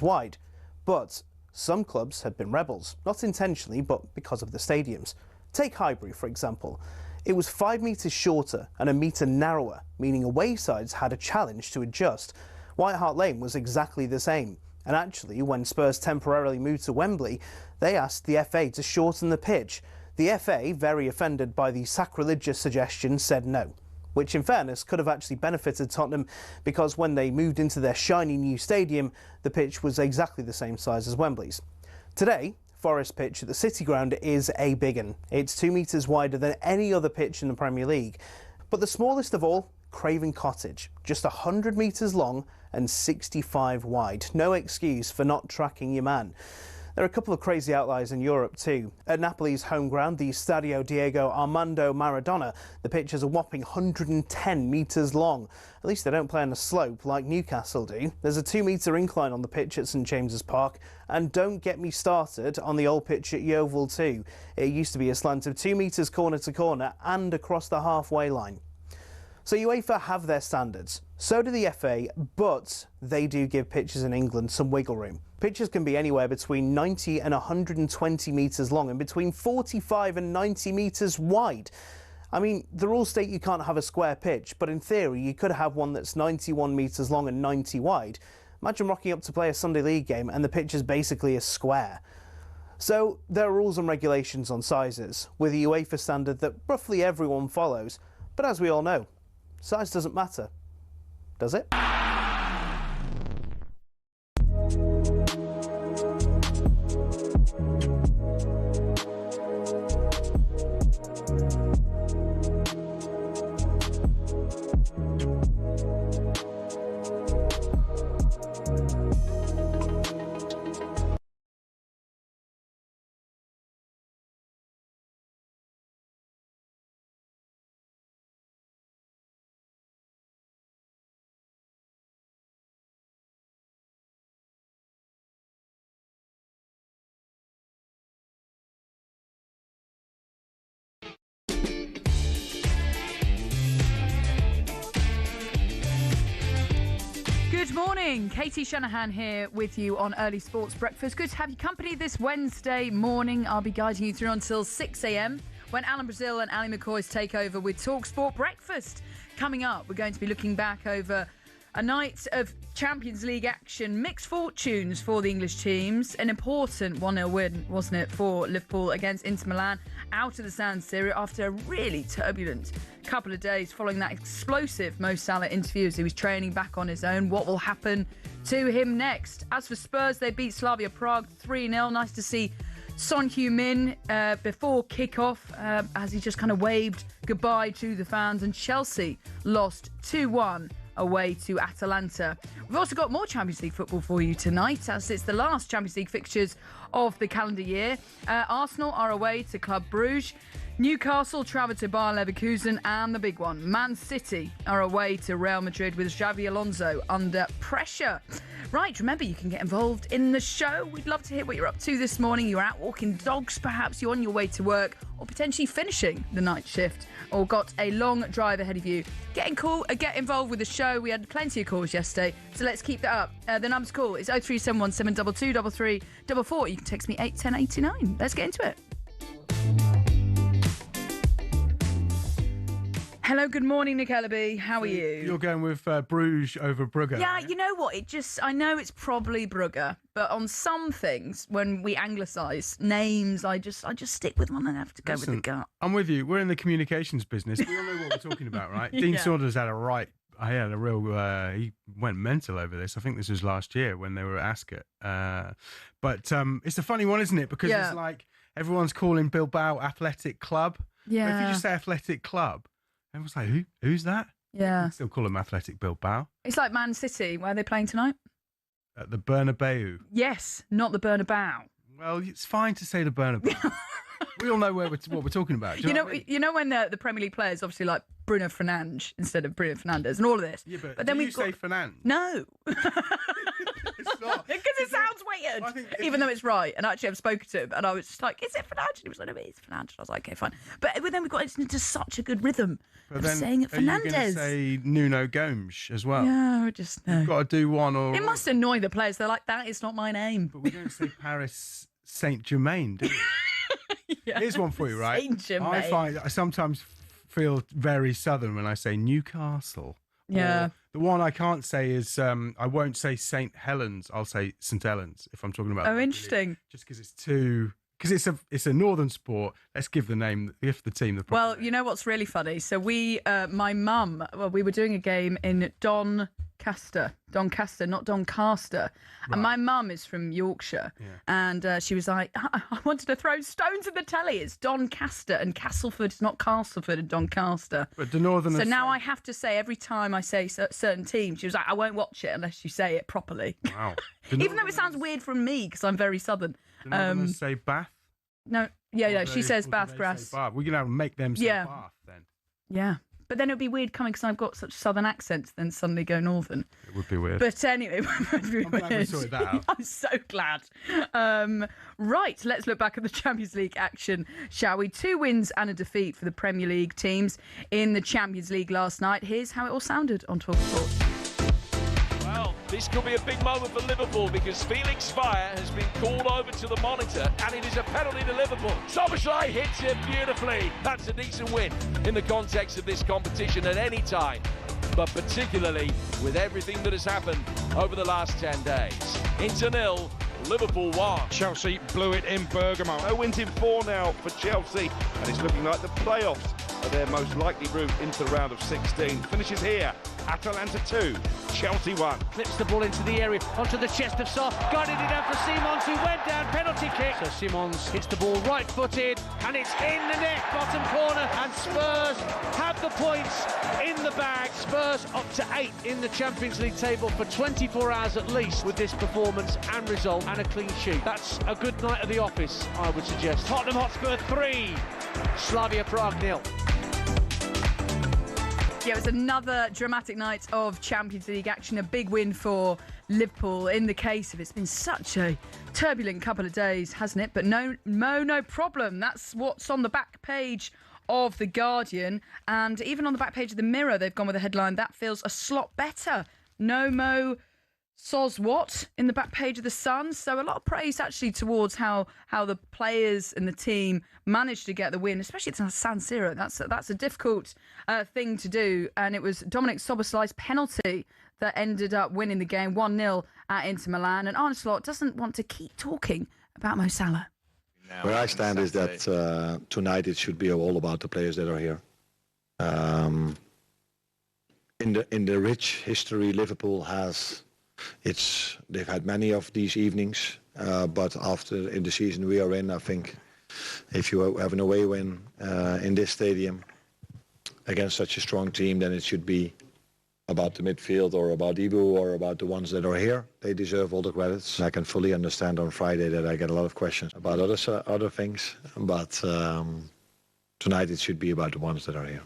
wide. But some clubs had been rebels, not intentionally, but because of the stadiums. Take Highbury, for example. It was 5 metres shorter and a metre narrower, meaning away sides had a challenge to adjust. White Hart Lane was exactly the same. And actually, when Spurs temporarily moved to Wembley, they asked the FA to shorten the pitch. The FA, very offended by the sacrilegious suggestion, said no. Which, in fairness, could have actually benefited Tottenham because when they moved into their shiny new stadium, the pitch was exactly the same size as Wembley's. Today, Forest pitch at the City Ground is a big one. It's 2 metres wider than any other pitch in the Premier League. But the smallest of all, Craven Cottage, just 100 metres long and 65 wide. No excuse for not tracking your man. There are a couple of crazy outliers in Europe too. At Napoli's home ground, the Stadio Diego Armando Maradona, the pitch is a whopping 110 metres long. At least they don't play on a slope like Newcastle do. There's a 2-metre incline on the pitch at St James's Park. And don't get me started on the old pitch at Yeovil too. It used to be a slant of 2 metres corner to corner and across the halfway line. So UEFA have their standards. So do the FA, but they do give pitches in England some wiggle room. Pitches can be anywhere between 90 and 120 metres long and between 45 and 90 metres wide. I mean, the rules state you can't have a square pitch, but in theory you could have one that's 91 metres long and 90 wide. Imagine rocking up to play a Sunday League game and the pitch is basically a square. So there are rules and regulations on sizes, with a UEFA standard that roughly everyone follows. But as we all know, size doesn't matter, does it? Good morning, Katie Shanahan here with you on Early Sports Breakfast. Good to have you company this Wednesday morning. I'll be guiding you through until 6 a.m. when Alan Brazil and Ali McCoy's take over with talkSPORT Breakfast. Coming up, we're going to be looking back over a night of Champions League action, mixed fortunes for the English teams. An important 1-0 win, wasn't it, for Liverpool against Inter Milan out of the San Siro after a really turbulent couple of days following that explosive Mo Salah interview as he was training back on his own. What will happen to him next? As for Spurs, they beat Slavia Prague 3-0. Nice to see Son Heung-min before kick-off as he just kind of waved goodbye to the fans. And Chelsea lost 2-1 away to Atalanta. We've also got more Champions League football for you tonight, as it's the last Champions League fixtures of the calendar year. Arsenal are away to Club Brugge. Newcastle travel to Bayer Leverkusen, and the big one, Man City are away to Real Madrid with Xabi Alonso under pressure. Right, remember you can get involved in the show. We'd love to hear what you're up to this morning. You're out walking dogs, perhaps you're on your way to work, or potentially finishing the night shift, or got a long drive ahead of you. Get involved with the show. We had plenty of calls yesterday, so let's keep that up. The number's call is 0371 722 3344. You can text me 81089. Let's get into it. Hello, good morning, Nick Ellaby. How are you? You're going with Bruges over Brugge. Yeah, you know what? I know it's probably Brugge, but on some things, when we anglicise names, I just stick with one and have to go with the gut. I'm with you. We're in the communications business. We all know what we're talking about, right? Dean Saunders had he went mental over this. I think this was last year when they were at Ascot. But it's a funny one, isn't it? Because it's like everyone's calling Bilbao Athletic Club. Yeah. But if you just say Athletic Club, everyone's like, who's that? Yeah. You still call them Athletic Bilbao. It's like Man City. Where are they playing tonight? At the Bernabeu. Yes, not the Bernabeu. Well, it's fine to say the Bernabeu. We all know what we're talking about. You know when the Premier League players obviously like Bruno Fernandes instead of Bruno Fernandes and all of this. Yeah, but then you say Fernandes? No. It's not. Because it sounds said, even though it's right. And actually, I've spoken to him, and I was just like, "Is it Fernandes?" He was like, "No, it's Fernandes." I was like, "Okay, fine." But then we got into such a good rhythm of saying it Fernandes. Are you going to say Nuno Gomes as well? Yeah, I just no. You've got to do one or. It must annoy the players. They're like, "That is not my name." But we don't say Paris Saint-Germain, do we? Yeah. Here's one for you, right? Saint-Germain. I sometimes feel very southern when I say Newcastle. Yeah. Or the one I can't say is I won't say St Helens. I'll say St Helens if I'm talking about. Oh, interesting. Just because it's too. Because it's a northern sport. Let's give the team the proper Well, name. you know what's really funny? So my mum, we were doing a game in Doncaster, not Doncaster. Right. And my mum is from Yorkshire. Yeah. And she was like, I wanted to throw stones at the telly. It's Doncaster and Castleford. It's not Castleford and Doncaster. But the Northerners. So now I have to say every time I say certain teams, she was like, I won't watch it unless you say it properly. Wow. Even though it sounds weird from me because I'm very southern. The Northerners say Bath? No, yeah, she says Bath Grass. We're going to make them say Bath then. Yeah. But then it would be weird coming because I've got such southern accents, then suddenly go northern. It would be weird. But anyway, I'm glad we sorted that out. I'm so glad. Right, let's look back at the Champions League action, shall we? 2 wins and a defeat for the Premier League teams in the Champions League last night. Here's how it all sounded on talkSPORT. Well, this could be a big moment for Liverpool because Felix Fire has been called over to the monitor and it is a penalty to Liverpool. Szoboszlai hits it beautifully. That's a decent win in the context of this competition at any time, but particularly with everything that has happened over the last 10 days. Inter 0, Liverpool 1. Chelsea blew it in Bergamo. No wins in 4 now for Chelsea, and it's looking like the playoffs are their most likely route into the round of 16. Finishes here. Atalanta 2, Chelsea 1. Flips the ball into the area, onto the chest of Sarr, guided it down for Simons, who went down, penalty kick. So Simons hits the ball right-footed, and it's in the net, bottom corner, and Spurs have the points in the bag. Spurs up to 8 in the Champions League table for 24 hours at least with this performance and result, and a clean sheet. That's a good night at the office, I would suggest. Tottenham Hotspur 3, Slavia Prague 0. Yeah, it was another dramatic night of Champions League action, a big win for Liverpool in the case of it's been such a turbulent couple of days, hasn't it? But no problem. That's what's on the back page of The Guardian. And even on the back page of The Mirror, they've gone with a headline, that feels a slot better. No Mo Soz what in the back page of The Sun. So a lot of praise actually towards how the players and the team managed to get the win, especially at San Siro. That's a difficult thing to do. And it was Dominic Szoboszlai's penalty that ended up winning the game 1-0 at Inter Milan. And Arne Slot doesn't want to keep talking about Mo Salah. Where I stand is that tonight it should be all about the players that are here. In the rich history Liverpool has, they've had many of these evenings, but after in the season we are in, I think if you have an away win in this stadium against such a strong team, then it should be about the midfield or about Ibu or about the ones that are here. They deserve all the credits. I can fully understand on Friday that I get a lot of questions about other things, but tonight it should be about the ones that are here.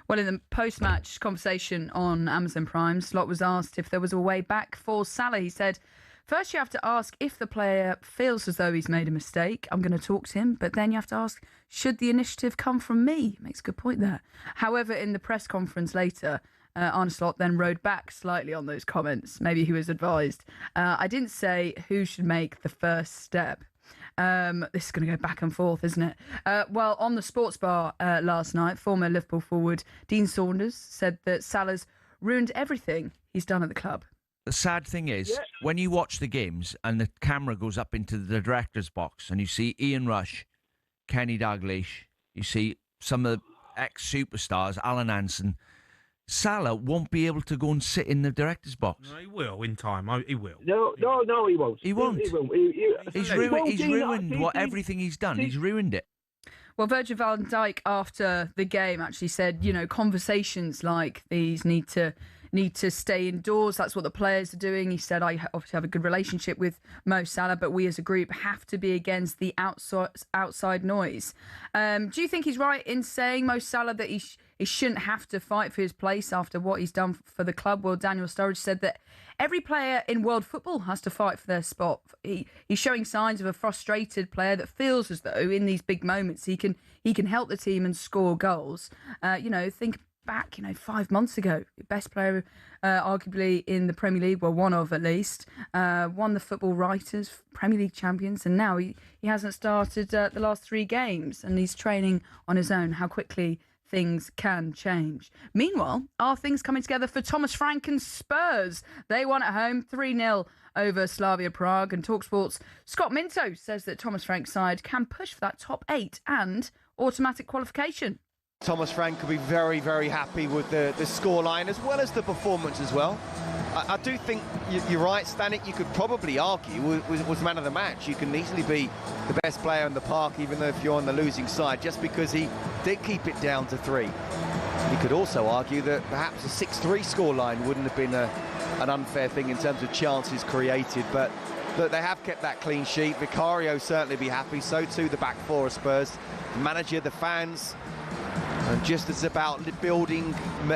Well, in the post-match conversation on Amazon Prime, Slot was asked if there was a way back for Salah. He said, first you have to ask if the player feels as though he's made a mistake. I'm going to talk to him. But then you have to ask, should the initiative come from me? Makes a good point there. However, in the press conference later, Arne Slot then rode back slightly on those comments. Maybe he was advised. I didn't say who should make the first step. This is going to go back and forth, isn't it? Well, on the sports bar last night, former Liverpool forward Dean Saunders said that Salah's ruined everything he's done at the club. The sad thing is, when you watch the games and the camera goes up into the director's box and you see Ian Rush, Kenny Dalglish, you see some of the ex-superstars, Alan Hansen, Salah won't be able to go and sit in the director's box. No, he will in time. He will. No, he won't. He won't. He won't. He's ruined everything he's done. He's ruined it. Well, Virgil van Dijk, after the game, actually said, conversations like these need to need to stay indoors. That's what the players are doing. He said, I obviously have a good relationship with Mo Salah, but we as a group have to be against the outside noise. Do you think he's right in saying, Mo Salah, that he shouldn't have to fight for his place after what he's done for the club? Well, Daniel Sturridge said that every player in world football has to fight for their spot. He's showing signs of a frustrated player that feels as though in these big moments he can help the team and score goals. Think back, 5 months ago, best player arguably in the Premier League, well, one of at least, won the Football Writers, Premier League champions, and now he hasn't started the last 3 games, and he's training on his own. How quickly things can change. Meanwhile, are things coming together for Thomas Frank and Spurs? They won at home 3-0 over Slavia Prague, and talkSPORT's Scott Minto says that Thomas Frank's side can push for that top 8 and automatic qualification. Thomas Frank could be very, very happy with the scoreline as well as the performance as well. I do think you're right, Stanek. You could probably argue was man of the match. You can easily be the best player in the park, even though if you're on the losing side, just because he did keep it down to 3. You could also argue that perhaps a 6-3 scoreline wouldn't have been an unfair thing in terms of chances created. But look, they have kept that clean sheet. Vicario certainly be happy. So too the back 4 of Spurs. The manager, the fans. And just as about building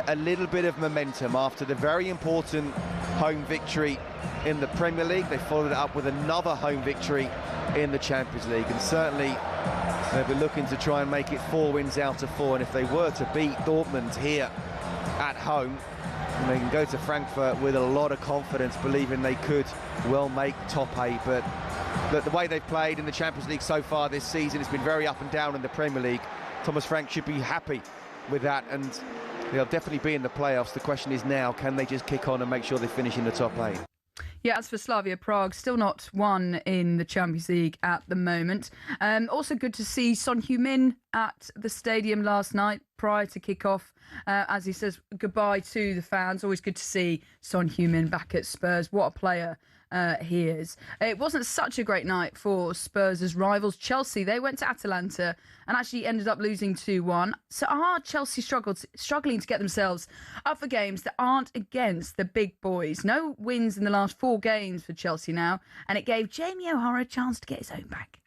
a little bit of momentum after the very important home victory in the Premier League. They followed it up with another home victory in the Champions League. And certainly they'll be looking to try and make it 4 wins out of 4. And if they were to beat Dortmund here at home, they can go to Frankfurt with a lot of confidence, believing they could well make top 8. But the way they've played in the Champions League so far this season, it's been very up and down in the Premier League. Thomas Frank should be happy with that, and they'll definitely be in the playoffs. The question is now, can they just kick on and make sure they finish in the top 8? Yeah, as for Slavia Prague, still not won in the Champions League at the moment. Also good to see Son Heung-min at the stadium last night prior to kick-off, as he says goodbye to the fans. Always good to see Son Heung-min back at Spurs. What a player he is. It wasn't such a great night for Spurs' rivals Chelsea. They went to Atalanta and actually ended up losing 2-1. So are Chelsea struggling to get themselves up for games that aren't against the big boys? No wins in the last 4 games for Chelsea now, and it gave Jamie O'Hara a chance to get his own back.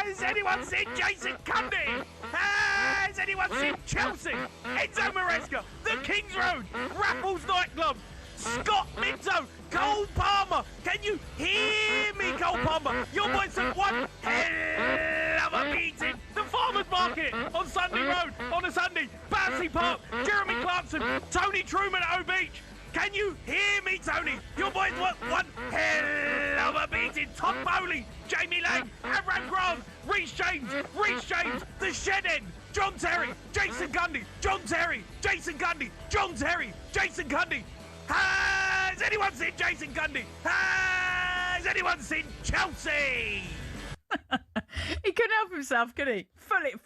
Has anyone seen Jason Cundy? Has anyone seen Chelsea? Enzo Maresca, the Kings Road, Raffles nightclub, Scott Minto, Cole Palmer. Can you hear me, Cole Palmer? Your boys have one hell of a beating. The Farmers Market on Sunday Road on a Sunday. Battersea Park, Jeremy Clarkson, Tony Truman at O Beach. Can you hear me, Tony? Your boys want one hell of a beating. Tom Bowley, Jamie Lang, Amram Grant, Reece James, The Shed End, John Terry, Jason Gundy, John Terry, Jason Gundy, John Terry, Jason Gundy. Has anyone seen Jason Gundy? Has anyone seen Chelsea? He couldn't help himself, could he?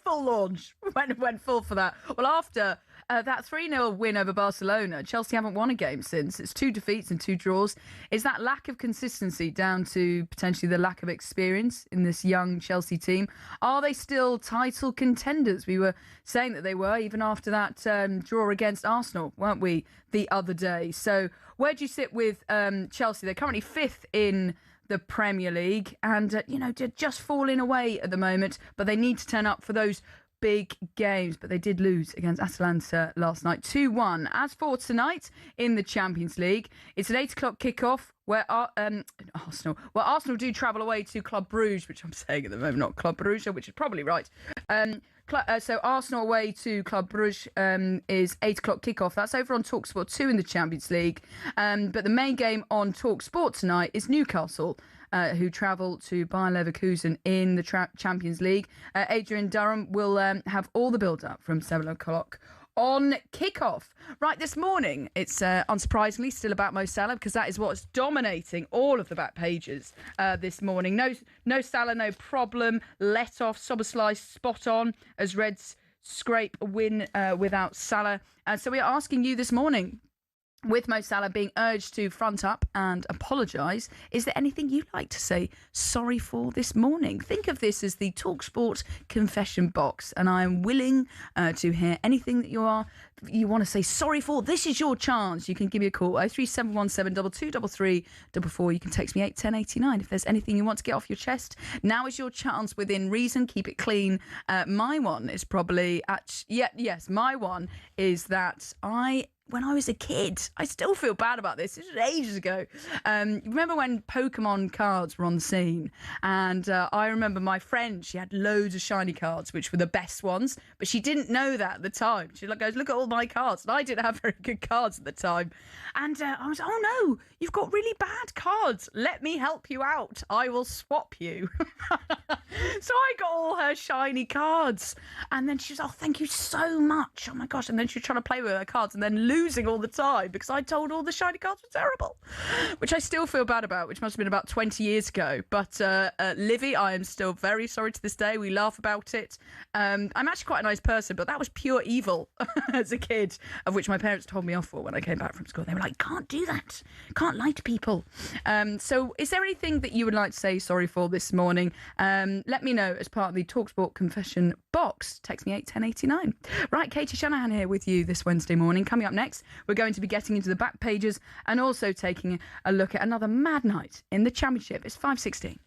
Full launch. Went full for that. Well, after that 3-0 win over Barcelona, Chelsea haven't won a game since. It's 2 defeats and 2 draws. Is that lack of consistency down to potentially the lack of experience in this young Chelsea team? Are they still title contenders? We were saying that they were, even after that draw against Arsenal, weren't we, the other day? So where do you sit with Chelsea? They're currently 5th in the Premier League and, they're just falling away at the moment, but they need to turn up for those big games. But they did lose against Atalanta last night, 2-1. As for tonight in the Champions League, it's an 8 o'clock kickoff where Arsenal do travel away to Club Brugge, which I'm saying at the moment, not Club Brugge, which is probably right. So Arsenal away to Club Brugge is 8 o'clock kickoff. That's over on talkSPORT 2 in the Champions League. But the main game on talkSPORT tonight is Newcastle, who travel to Bayer Leverkusen in the Champions League. Adrian Durham will have all the build-up from 7 o'clock on kickoff. Right, this morning, it's unsurprisingly still about Mo Salah, because that is what's dominating all of the back pages this morning. No Salah, no problem. Let off, Szoboszlai spot on as Reds scrape a win without Salah. So we are asking you this morning, with Mo Salah being urged to front up and apologise, is there anything you'd like to say sorry for this morning? Think of this as the talkSPORT confession box, and I am willing to hear anything that you want to say sorry for. This is your chance. You can give me a call, 03717 2233 44. You can text me 81089 if there's anything you want to get off your chest. Now is your chance within reason. Keep it clean. My one is probably... my one is that when I was a kid, I still feel bad about this. This was ages ago. Remember when Pokemon cards were on the scene? And I remember my friend, she had loads of shiny cards, which were the best ones, but she didn't know that at the time. She goes, look at all my cards. And I didn't have very good cards at the time. And I was, oh no, you've got really bad cards. Let me help you out. I will swap you. So I got all her shiny cards. And then she was, oh, thank you so much. Oh my gosh. And then she was trying to play with her cards and then losing all the time because I told all the shiny cards were terrible, which I still feel bad about, which must have been about 20 years ago. But Livy, I am still very sorry to this day. We laugh about it. I'm actually quite a nice person, but that was pure evil as a kid, of which my parents told me off for when I came back from school. They were like, can't do that. Can't lie to people. So is there anything that you would like to say sorry for this morning? Let me know as part of the talkSPORT confession box. Text me 81089. Right, Katie Shanahan here with you this Wednesday morning. Coming up next, we're going to be getting into the back pages and also taking a look at another mad night in the Championship. It's 5:16.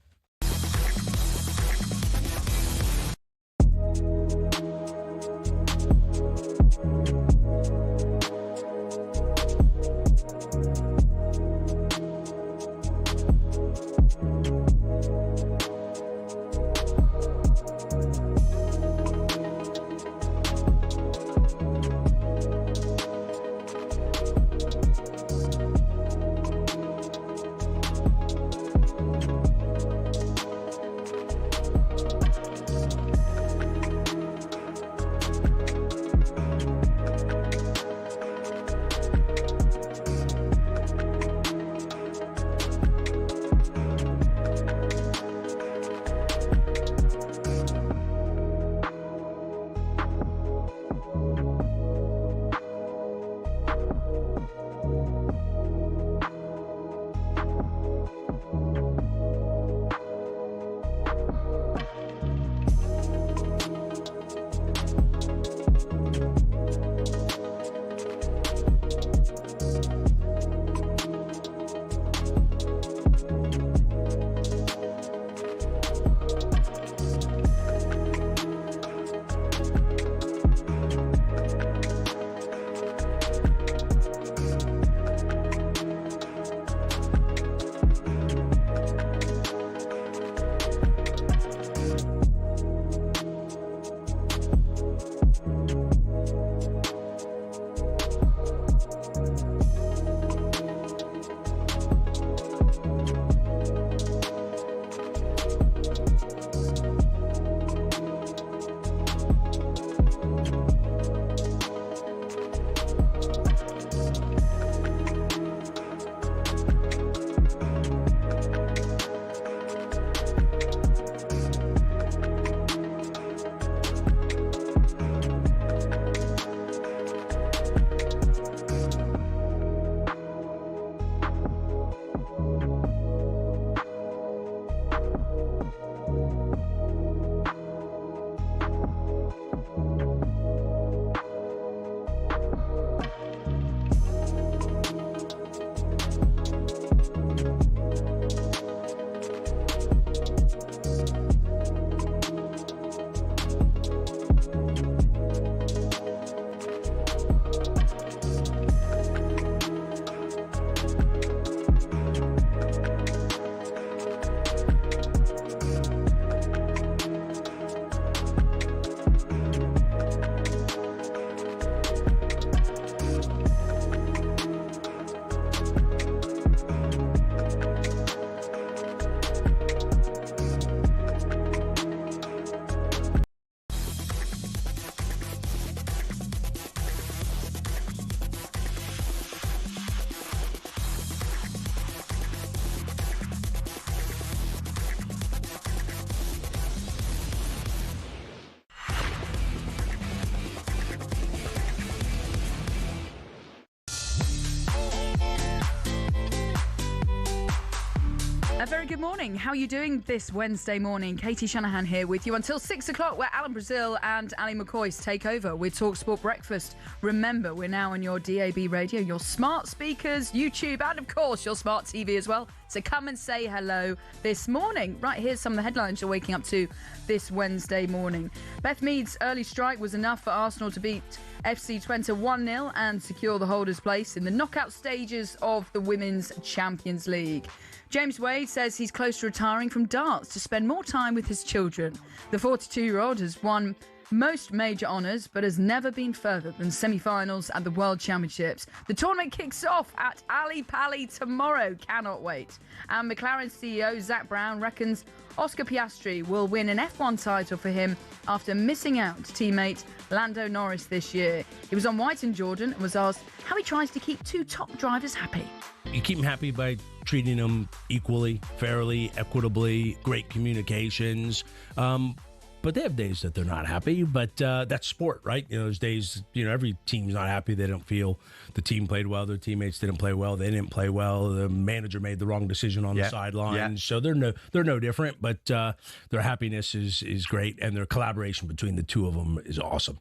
A very good morning. How are you doing this Wednesday morning? Katie Shanahan here with you until 6 o'clock, where Alan Brazil and Ali McCoy take over with talkSPORT Breakfast. Remember, we're now on your DAB radio, your smart speakers, YouTube, and of course your smart TV as well. So come and say hello this morning. Right, here's some of the headlines you're waking up to this Wednesday morning. Beth Mead's early strike was enough for Arsenal to beat FC Twente 1-0 and secure the holders' place in the knockout stages of the Women's Champions League. James Wade says he's close to retiring from darts to spend more time with his children. The 42-year-old has won most major honours, but has never been further than semi-finals at the World Championships. The tournament kicks off at Ali Pali tomorrow. Cannot wait. And McLaren CEO Zak Brown reckons Oscar Piastri will win an F1 title for him after missing out teammate Lando Norris this year. He was on White and Jordan and was asked how he tries to keep two top drivers happy. You keep them happy by treating them equally, fairly, equitably, great communications. But they have days that they're not happy, but that's sport, right? Those days, every team's not happy. They don't feel the team played well. Their teammates didn't play well. They didn't play well. The manager made the wrong decision on the sideline. Yeah. So they're no different, but their happiness is great, and their collaboration between the two of them is awesome.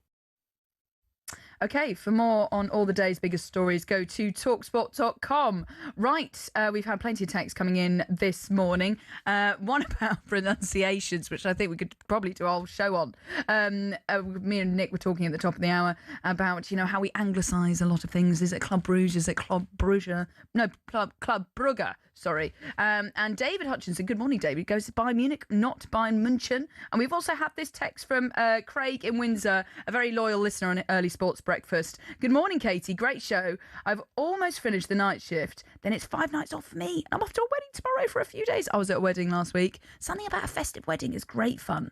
Okay, for more on all the day's biggest stories, go to talksport.com. Right, we've had plenty of texts coming in this morning. One about pronunciations, which I think we could probably do a whole show on. Me and Nick were talking at the top of the hour about, how we anglicise a lot of things. Is it Club Bruges? Is it Club Brugge? No, Club Brugge. Sorry. And David Hutchinson, good morning, David, goes to Bayern Munich, not Bayern München. And we've also had this text from Craig in Windsor, a very loyal listener on Early Sports Breakfast. Good morning, Katie. Great show. I've almost finished the night shift. Then it's 5 nights off for me. I'm off to a wedding tomorrow for a few days. I was at a wedding last week. Something about a festive wedding is great fun.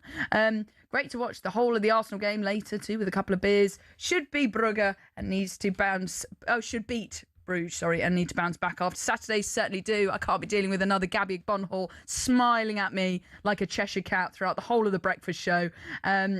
Great to watch the whole of the Arsenal game later, too, with a couple of beers. Should be Brugge and needs to bounce. Oh, should beat Bruges, and need to bounce back after Saturdays. Certainly do. I can't be dealing with another Gabby Bonhall smiling at me like a Cheshire cat throughout the whole of the breakfast show.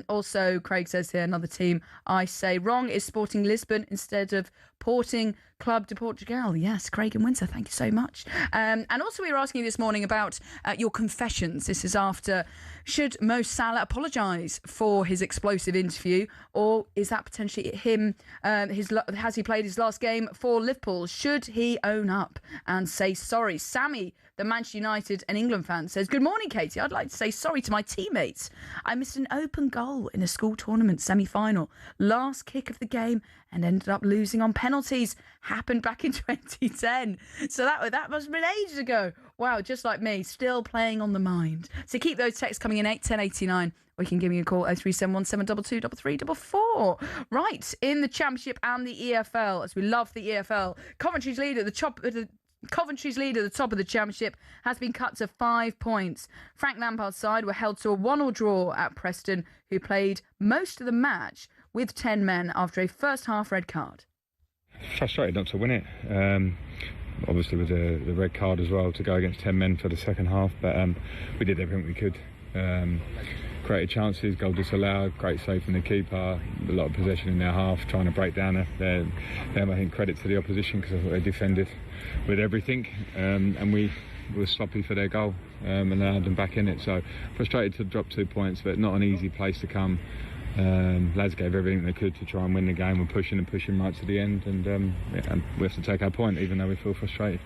Also, Craig says here, another team I say wrong is Sporting Lisbon instead of Sporting Club de Portugal. Yes, Craig and Windsor, thank you so much. And also we were asking you this morning about your confessions. This is after, should Mo Salah apologise for his explosive interview, or is that potentially him, has he played his last game for Liverpool? Should he own up and say sorry? Sammy, the Manchester United and England fan, says, good morning, Katie. I'd like to say sorry to my teammates. I missed an open goal in a school tournament semi-final. Last kick of the game and ended up losing on penalties. Happened back in 2010. So that must have been ages ago. Wow, just like me, still playing on the mind. So keep those texts coming in, 81089. Or you can give me a call, 0371 722 3344. Right, in the Championship and the EFL, as we love the EFL, Coventry's lead at the top of the Championship has been cut to 5 points. Frank Lampard's side were held to a 1-1 draw at Preston, who played most of the match with 10 men after a first half red card. Frustrated not to win it. Obviously with the red card as well, to go against 10 men for the second half, but we did everything we could. Created chances, goal disallowed, great save from the keeper, a lot of possession in their half, trying to break down them. I think credit to the opposition, because I thought they defended with everything, and we were sloppy for their goal, and they had them back in it. So frustrated to drop 2 points, but not an easy place to come. Lads gave everything they could to try and win the game. We're pushing right to the end, and we have to take our point, even though we feel frustrated.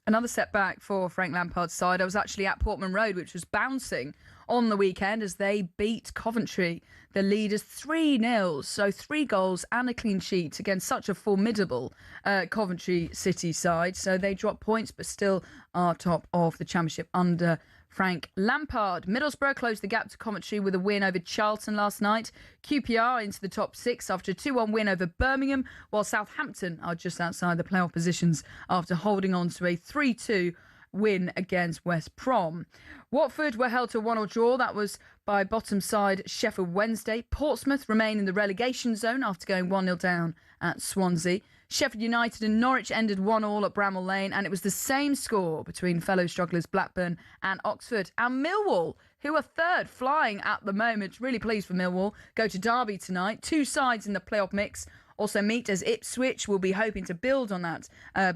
Another setback for Frank Lampard's side. I was actually at Portman Road, which was bouncing on the weekend as they beat Coventry, the leaders 3-0. So 3 goals and a clean sheet against such a formidable Coventry City side. So they dropped points, but still are top of the Championship under Frank Lampard. Middlesbrough closed the gap to Coventry with a win over Charlton last night. QPR into the top 6 after a 2-1 win over Birmingham, while Southampton are just outside the playoff positions after holding on to a 3-2 win against West Brom. Watford were held to a 1-1 draw. That was by bottom side Sheffield Wednesday. Portsmouth remain in the relegation zone after going 1-0 down at Swansea. Sheffield United and Norwich ended 1-1 at Bramall Lane, and it was the same score between fellow strugglers Blackburn and Oxford. And Millwall, who are third, flying at the moment, really pleased for Millwall, go to Derby tonight. 2 sides in the playoff mix, also meet as Ipswich will be hoping to build on that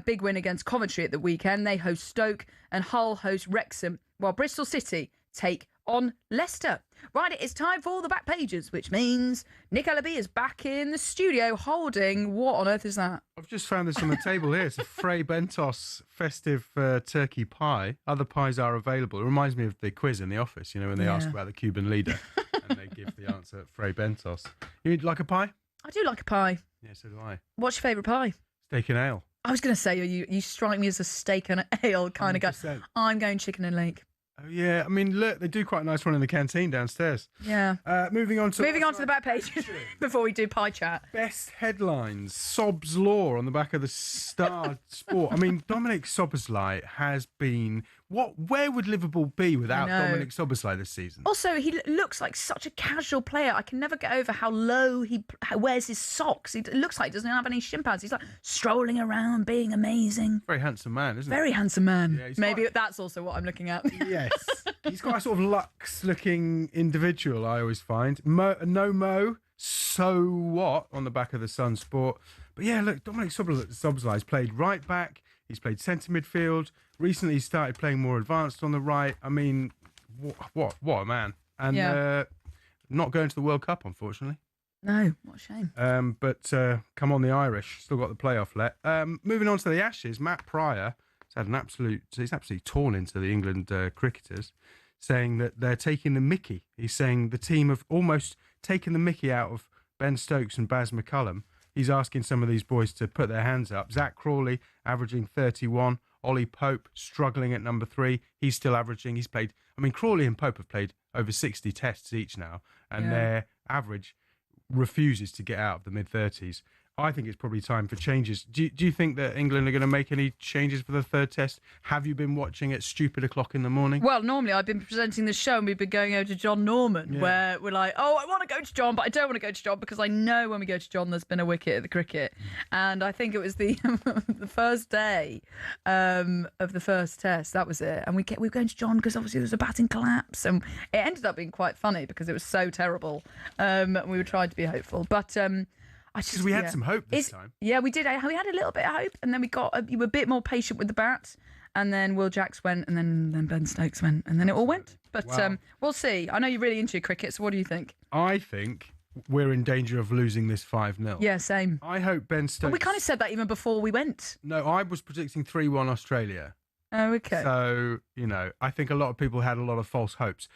big win against Coventry at the weekend. They host Stoke and Hull host Wrexham, while Bristol City take on Leicester. Right, it is time for the back pages, which means Nick Ellaby is back in the studio holding, what on earth is that? I've just found this on the table here. It's a Fray Bentos festive turkey pie. Other pies are available. It reminds me of the quiz in the office, when they ask about the Cuban leader and they give the answer Fray Bentos. You like a pie? I do like a pie. Yeah, so do I. What's your favourite pie? Steak and ale. I was going to say, you strike me as a steak and ale kind of guy. I'm going chicken and leek. Oh, yeah. I mean, look, they do quite a nice one in the canteen downstairs. Yeah. Moving on to the back page before we do pie chat. Best headlines. Sobs Law on the back of the Star Sport. I mean, Dominic Szoboszlai has been... Where would Liverpool be without Dominic Szoboszlai this season? Also, he looks like such a casual player. I can never get over how low he wears his socks. It looks like he doesn't have any shin pads. He's like strolling around, being amazing. Very handsome man, isn't he? Very handsome man. Yeah, maybe that's also what I'm looking at. Yes. He's quite a sort of Lux-looking individual, I always find. No, so what, on the back of the Sun Sport. But yeah, look, Dominic Szoboszlai's played right back. He's played centre midfield. Recently, he started playing more advanced on the right. I mean, what a man. And not going to the World Cup, unfortunately. No, what a shame. But come on, the Irish. Still got the playoff left. Moving on to the Ashes, Matt Pryor has had he's absolutely torn into the England cricketers, saying that they're taking the mickey. He's saying the team have almost taken the mickey out of Ben Stokes and Baz McCullum. He's asking some of these boys to put their hands up. Zach Crawley averaging 31. Ollie Pope struggling at number 3. He's still averaging. Crawley and Pope have played over 60 tests each now, and their average refuses to get out of the mid-30s. I think it's probably time for changes. Do you think that England are going to make any changes for the third test? Have you been watching at stupid o'clock in the morning? Well, normally I've been presenting the show and we've been going over to John Norman, where we're like, oh, I want to go to John, but I don't want to go to John because I know when we go to John there's been a wicket at the cricket. And I think it was the the first day of the first test, that was it. And we were going to John because obviously there was a batting collapse, and it ended up being quite funny because it was so terrible. We were trying to be hopeful, but... Because we had some hope this time. Yeah, we did. We had a little bit of hope, and then you were a bit more patient with the bat, and then Will Jacks went, and then Ben Stokes went, and then it all went. But we'll see. I know you're really into your cricket, so what do you think? I think we're in danger of losing this 5-0. Yeah, same. I hope Ben Stokes... But we kind of said that even before we went. No, I was predicting 3-1 Australia. Oh, okay. So, I think a lot of people had a lot of false hopes.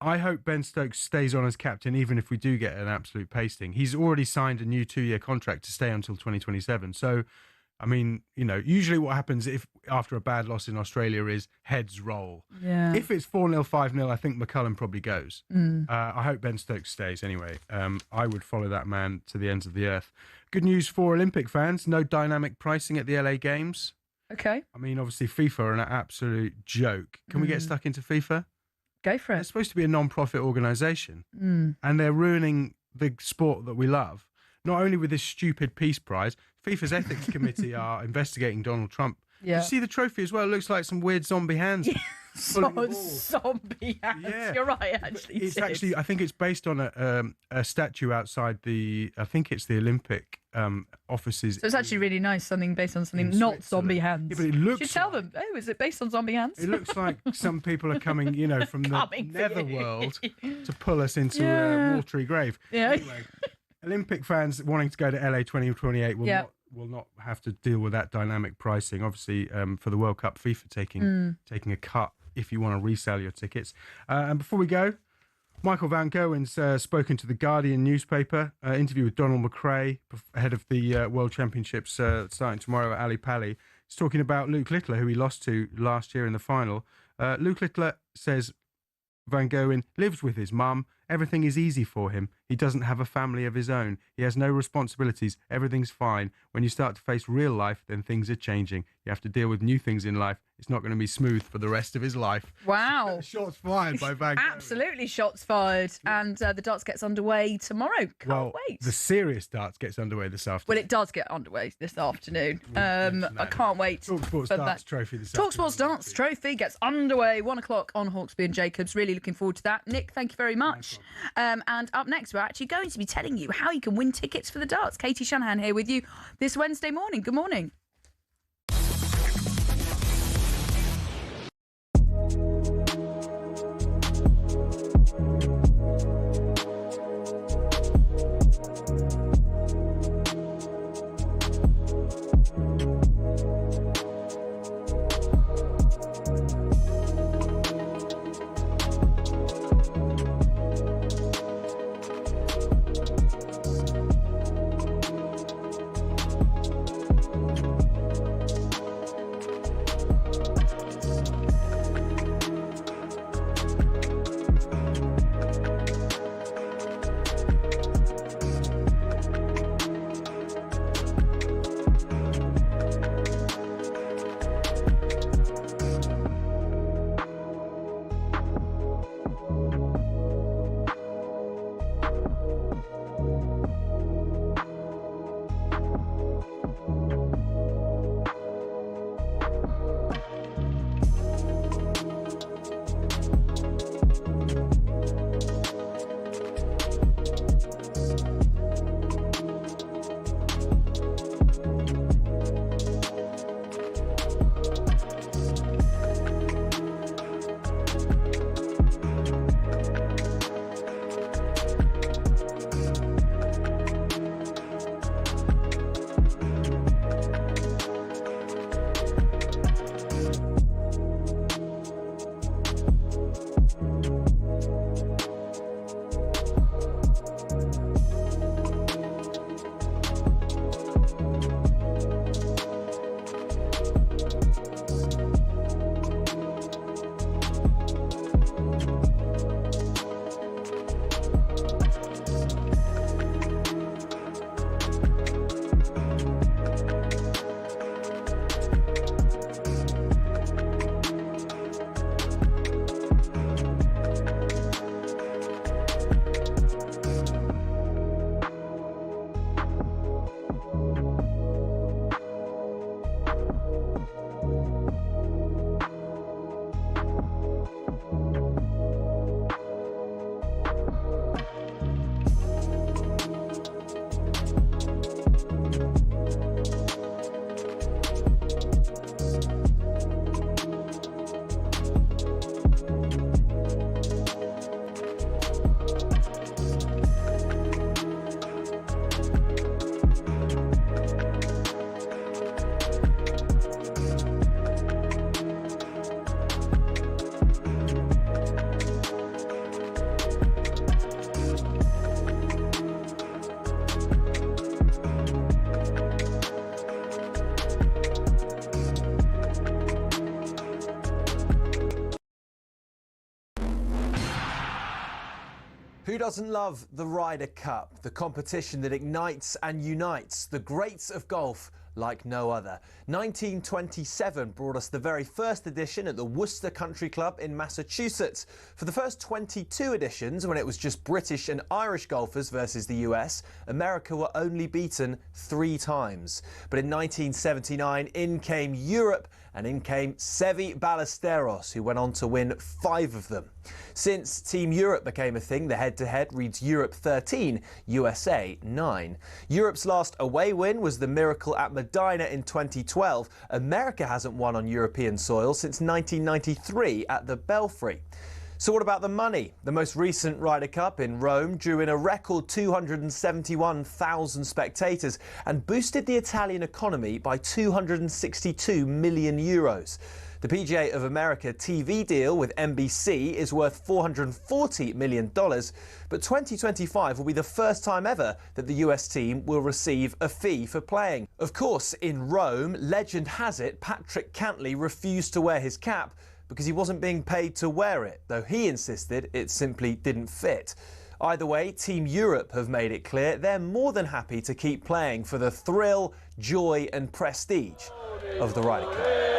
I hope Ben Stokes stays on as captain, even if we do get an absolute pasting. He's already signed a new 2-year contract to stay until 2027. So, usually what happens if after a bad loss in Australia is heads roll. Yeah. If it's 4-0, 5-0, I think McCullum probably goes. I hope Ben Stokes stays anyway. I would follow that man to the ends of the earth. Good news for Olympic fans. No dynamic pricing at the LA Games. Okay. Obviously, FIFA are an absolute joke. Can we get stuck into FIFA? Go for it. They're supposed to be a non-profit organisation, and they're ruining the sport that we love. Not only with this stupid peace prize, FIFA's ethics committee are investigating Donald Trump. Yeah. You see the trophy as well? It looks like some weird zombie hands. Zombie hands. Yeah. You're right, actually. It's actually, I think it's based on a statue outside the Olympic offices. So it's actually really nice, something based on something not zombie hands. Yeah, but it looks... You should tell them, is it based on zombie hands? It looks like some people are coming, from the netherworld to pull us into a watery grave. Yeah. Anyway, Olympic fans wanting to go to LA 2028 will not have to deal with that dynamic pricing. Obviously, for the World Cup, FIFA taking a cut if you want to resell your tickets. And before we go, Michael Van Gerwen's spoken to the Guardian newspaper, interview with Donald McRae ahead of the World Championships starting tomorrow at Ali Pali. He's talking about Luke Littler, who he lost to last year in the final. Luke Littler says Van Gerwen lives with his mum. Everything is easy for him. He doesn't have a family of his own. He has no responsibilities. Everything's fine. When you start to face real life, then things are changing. You have to deal with new things in life. It's not going to be smooth for the rest of his life. Wow. Shots fired by Van Gerwen. Absolutely shots fired. And the darts gets underway tomorrow. Can't wait. The serious darts gets underway this afternoon. Well, it does get underway this afternoon. I can't wait. talkSPORT Darts Trophy this afternoon. talkSPORT Darts Trophy gets underway 1 o'clock on Hawksby and Jacobs. Really looking forward to that. Nick, thank you very much. much. And up next, we're actually going to be telling you how you can win tickets for the darts. Katie Shanahan here with you this Wednesday morning. Good morning. Who doesn't love the Ryder Cup, the competition that ignites and unites the greats of golf like no other? 1927 brought us the very first edition at the Worcester Country Club in Massachusetts. For the first 22 editions, when it was just British and Irish golfers versus the US, America were only beaten 3 times. But in 1979, in came Europe, and in came Seve Ballesteros, who went on to win 5 of them. Since Team Europe became a thing, the head-to-head reads Europe 13, USA 9. Europe's last away win was the miracle at Medina in 2012. America hasn't won on European soil since 1993 at the Belfry. So what about the money? The most recent Ryder Cup in Rome drew in a record 271,000 spectators and boosted the Italian economy by €262 million. The PGA of America TV deal with NBC is worth $440 million, but 2025 will be the first time ever that the US team will receive a fee for playing. Of course, in Rome, legend has it Patrick Cantley refused to wear his cap because he wasn't being paid to wear it, though he insisted it simply didn't fit. Either way, Team Europe have made it clear they're more than happy to keep playing for the thrill, joy and prestige of the Ryder Cup.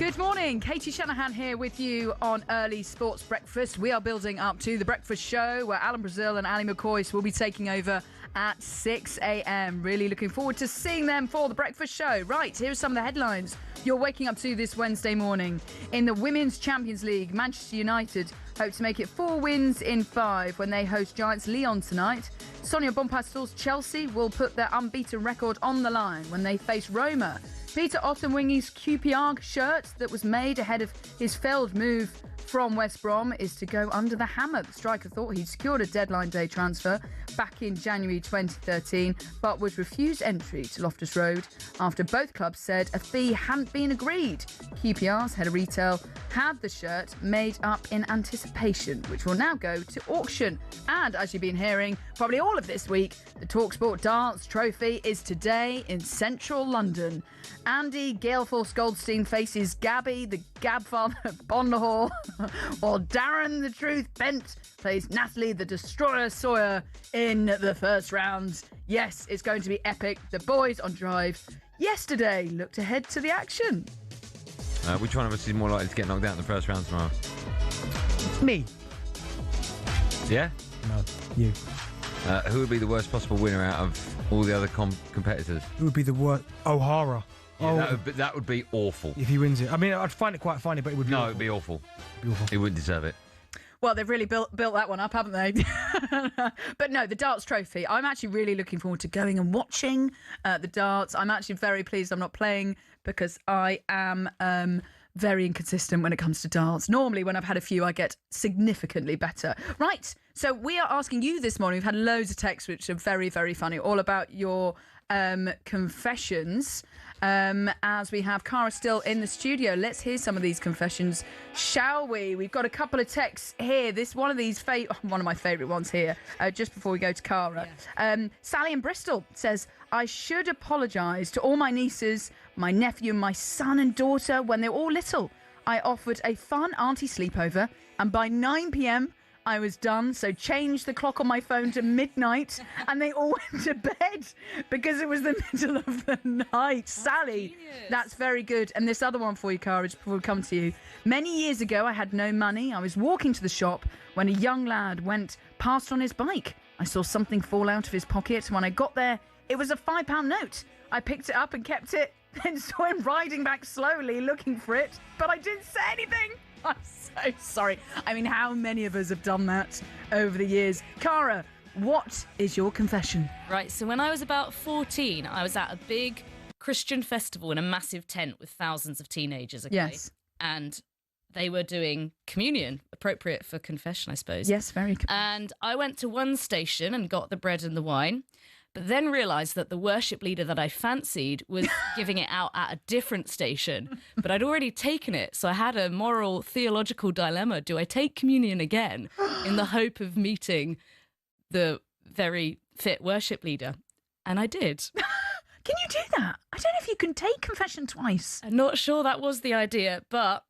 Good morning, Katie Shanahan here with you on Early Sports Breakfast. We are building up to the breakfast show where Alan Brazil and Ali McCoy will be taking over at 6 a.m. Really looking forward to seeing them for the breakfast show. Right, here's some of the headlines you're waking up to this Wednesday morning. In the Women's Champions League, Manchester United hope to make it 4 wins in 5 when they host Giants Lyon tonight. Sonia Bonpastor's Chelsea will put their unbeaten record on the line when they face Roma. Peter Ottenwingy's QPR shirt that was made ahead of his failed move from West Brom is to go under the hammer. The striker thought he'd secured a deadline day transfer back in January 2013, but was refused entry to Loftus Road after both clubs said a fee hadn't been agreed. QPR's head of retail had the shirt made up in anticipation, which will now go to auction. And as you've been hearing probably all of this week, the talkSPORT Darts Trophy is today in central London. Andy Galeforce Goldstein faces Gabby, the Gabfather Bonlahor, while Darren the Truth Bent plays Natalie the Destroyer Sawyer in the first round. Yes, it's going to be epic. The boys on drive yesterday looked ahead to the action. Which one of us is more likely to get knocked out in the first round tomorrow? Me. Yeah? No, you. Who would be the worst possible winner out of all the other competitors? Who would be the worst? O'Hara. Yeah, that would be awful. If he wins it. I mean, I'd find it quite funny, but it would be awful. It would be awful. He wouldn't deserve it. Well, they've really built that one up, haven't they? But no, the darts trophy. I'm actually really looking forward to going and watching the darts. I'm actually very pleased I'm not playing because I am very inconsistent when it comes to darts. Normally, when I've had a few, I get significantly better. Right, so we are asking you this morning. We've had loads of texts which are very, very funny, all about your confessions. As we have Cara still in the studio. Let's hear some of these confessions, shall we? We've got a couple of texts here. One of my favourite ones here, just before we go to Cara. Yeah. Sally in Bristol says, I should apologise to all my nieces, my nephew, my son and daughter when they were all little. I offered a fun auntie sleepover, and by 9 p.m, I was done, so changed the clock on my phone to midnight, and they all went to bed because it was the middle of the night. Sally, genius. That's very good. And this other one for you, Cara, before we come to you. Many years ago, I had no money. I was walking to the shop when a young lad went past on his bike. I saw something fall out of his pocket. When I got there, it was a £5 note. I picked it up and kept it, then saw him riding back slowly looking for it, but I didn't say anything. I'm so sorry. I mean, how many of us have done that over the years? Cara, what is your confession? Right, so when I was about 14, I was at a big Christian festival in a massive tent with thousands of teenagers, okay? Yes. And they were doing communion, appropriate for confession, I suppose. Yes, very good. And I went to one station and got the bread and the wine, but then realised that the worship leader that I fancied was giving it out at a different station, but I'd already taken it, so I had a moral, theological dilemma. Do I take communion again in the hope of meeting the very fit worship leader? And I did. Can you do that? I don't know if you can take confession twice. I'm not sure that was the idea, but...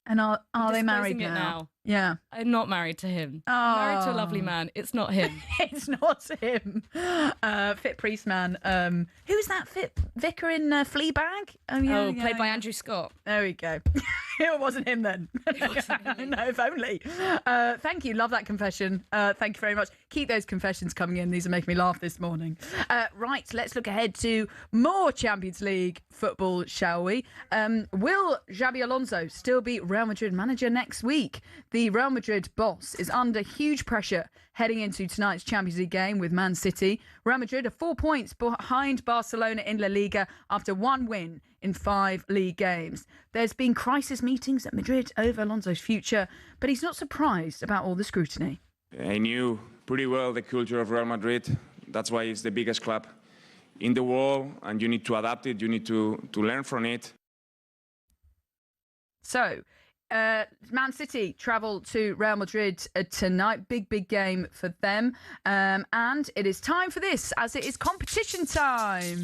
And are they married now? Yeah. I'm not married to him. Oh. I'm married to a lovely man. It's not him. It's not him. Fit priest man. Who's that fit vicar in Fleabag? Played by Andrew Scott. There we go. It wasn't him then. No, if only. Thank you. Love that confession. Thank you very much. Keep those confessions coming in. These are making me laugh this morning. Right, let's look ahead to more Champions League football, shall we? Will Xabi Alonso still be Real Madrid manager next week? The Real Madrid boss is under huge pressure heading into tonight's Champions League game with Man City. Real Madrid are 4 points behind Barcelona in La Liga after one win in 5 league games. There's been crisis meetings at Madrid over Alonso's future, but he's not surprised about all the scrutiny. I knew pretty well the culture of Real Madrid. That's why it's the biggest club in the world, and you need to adapt it. You need to learn from it. So, Man City travel to Real Madrid tonight. Big game for them. And it is time for this, as it is competition time.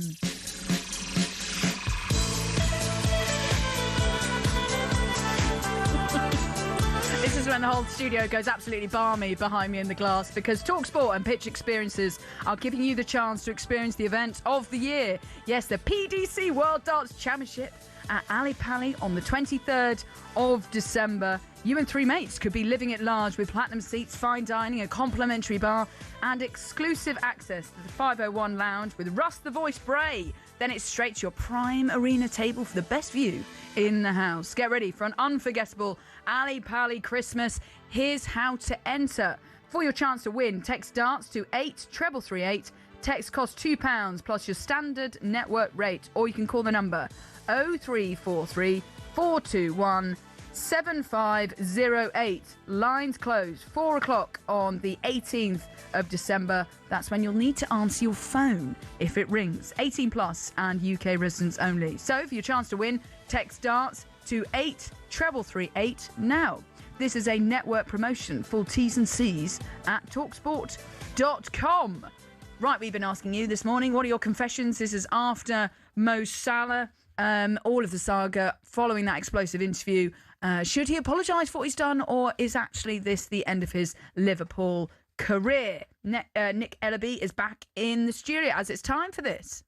This is when the whole studio goes absolutely balmy behind me in the glass, because talkSPORT and Pitch Experiences are giving you the chance to experience the event of the year. Yes, the PDC World Darts Championship at Ali Pali on the 23rd of December. You and 3 mates could be living it large with platinum seats, fine dining, a complimentary bar, and exclusive access to the 501 Lounge with Russ the Voice Bray. Then it's straight to your prime arena table for the best view in the house. Get ready for an unforgettable Ali Pali Christmas. Here's how to enter. For your chance to win, text darts to 83338. Text costs £2 plus your standard network rate, or you can call the number 0343 421 7508. Lines closed 4 o'clock on the 18th of December. That's when you'll need to answer your phone if it rings. 18 plus and UK residents only. So for your chance to win, text darts to 83338 now. This is a network promotion. Full T's and C's at talksport.com. Right, we've been asking you this morning, what are your confessions? This is after Mo Salah, all of the saga following that explosive interview. Should he apologise for what he's done, or is actually this the end of his Liverpool career? Nick Ellaby is back in the studio as it's time for this.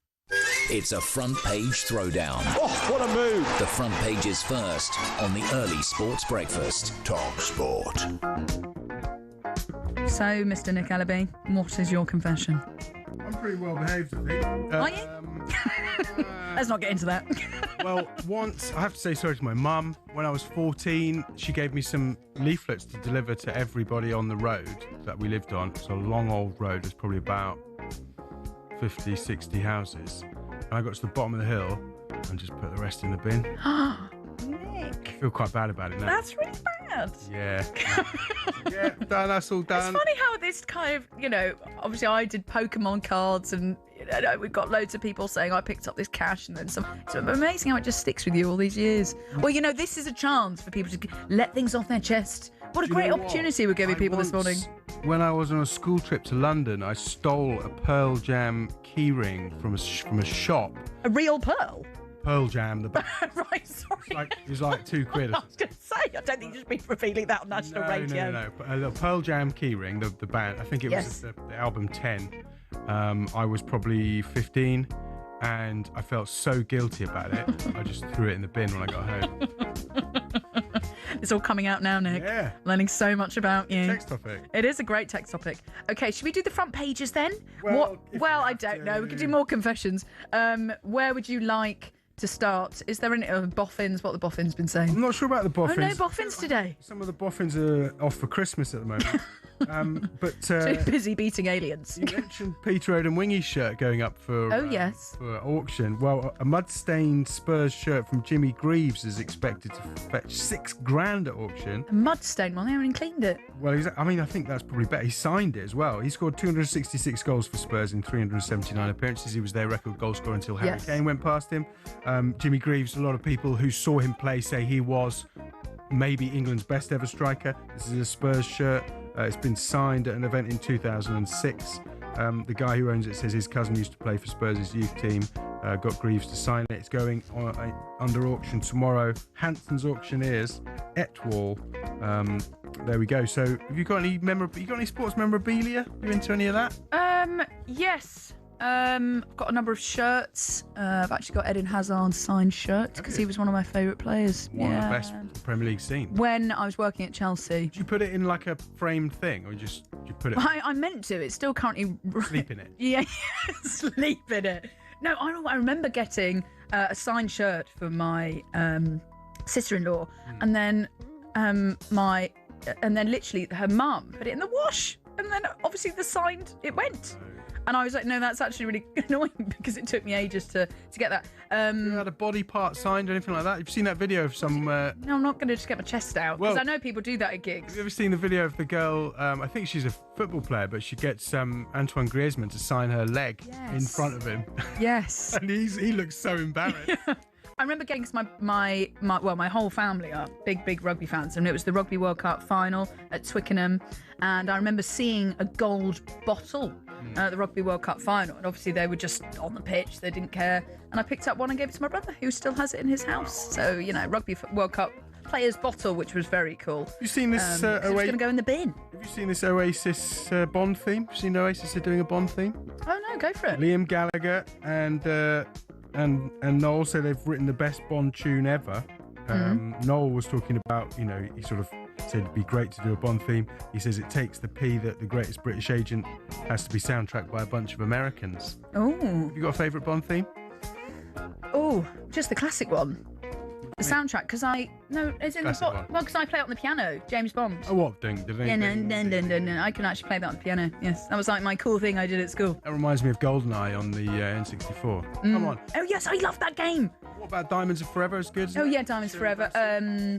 It's a front page throwdown. Oh, what a move! The front page is first on the early sports breakfast. talkSPORT. So, Mr. Nick Ellaby, what is your confession? I'm pretty well behaved, I think. Are you? Let's not get into that. Well, once, I have to say sorry to my mum. When I was 14, she gave me some leaflets to deliver to everybody on the road that we lived on. It's a long old road. There's probably about 50, 60 houses. And I got to the bottom of the hill and just put the rest in the bin. Nick. I feel quite bad about it now. That's really bad. Yeah. Yeah, done, that's all done. It's funny how this kind of, obviously I did Pokemon cards, and we've got loads of people saying I picked up this cash and then some. It's amazing how it just sticks with you all these years. Well, this is a chance for people to let things off their chest. What a great opportunity we're giving people this morning. When I was on a school trip to London, I stole a Pearl Jam keyring from a shop. A real pearl? Pearl Jam, the band. Right, sorry. It was like £2. I was going to say, I don't think you should be revealing that on national radio. No. A Pearl Jam keyring, the band. I think it was the album 10. I was probably 15, and I felt so guilty about it. I just threw it in the bin when I got home. It's all coming out now, Nick. Yeah. Learning so much about you. Text topic. It is a great text topic. Okay, should we do the front pages then? Well, I don't know. We could do more confessions. Where would you like to start? Is there any boffins? What the boffins been saying? I'm not sure about the boffins. Oh, no boffins today. Some of the boffins are off for Christmas at the moment. But too busy beating aliens. You mentioned Peter Odemwingy's shirt going up for for auction. Well, a mud-stained Spurs shirt from Jimmy Greaves is expected to fetch $6,000 at auction. A mud-stained one? They haven't even cleaned it. Well, I think that's probably better. He signed it as well. He scored 266 goals for Spurs in 379 appearances. He was their record goal scorer until Harry Kane went past him. Jimmy Greaves, a lot of people who saw him play say he was maybe England's best ever striker. This is a Spurs shirt. It's been signed at an event in 2006. The guy who owns it says his cousin used to play for Spurs' youth team, got Greaves to sign it. It's going under auction tomorrow. Hanson's Auctioneers, Etwall. There we go. So have you got any sports memorabilia? You into any of that? Yes. I've got a number of shirts. I've actually got Eden Hazard's signed shirt because he was one of my favourite players. One of the best the Premier League seen. When I was working at Chelsea. Did you put it in like a framed thing, or did you put it? I meant to. It's still currently sleep in it. Yeah, sleep in it. No, I remember getting a signed shirt for my sister-in-law, and then literally her mum put it in the wash, and then obviously it went. And I was like, no, that's actually really annoying because it took me ages to get that. You had a body part signed or anything like that? You've seen that video of some... No, I'm not going to just get my chest out because I know people do that at gigs. Have you ever seen the video of the girl, I think she's a football player, but she gets Antoine Griezmann to sign her leg in front of him? Yes. And he looks so embarrassed. Yeah. I remember getting, because my whole family are big rugby fans, and it was the Rugby World Cup final at Twickenham, and I remember seeing a gold bottle at the Rugby World Cup final, and obviously they were just on the pitch, they didn't care, and I picked up one and gave it to my brother, who still has it in his house. So, Rugby World Cup player's bottle, which was very cool. Have you seen this? It was going to go in the bin. Have you seen this Oasis Bond theme? Have you seen Oasis are doing a Bond theme? Oh no, go for it. Liam Gallagher and Noel say they've written the best Bond tune ever. Noel was talking about, he sort of said it'd be great to do a Bond theme. He says it takes the P that the greatest British agent has to be soundtracked by a bunch of Americans. Oh. Have you got a favourite Bond theme? Oh, just the classic one. The soundtrack, because I play it on the piano. James Bond. Oh, what? Ding. Yeah, no. I can actually play that on the piano. Yes, that was like my cool thing I did at school. That reminds me of GoldenEye on the N64. Come on. Oh yes, I love that game. What about Diamonds Are Forever? As good? Oh yeah, Diamonds Forever.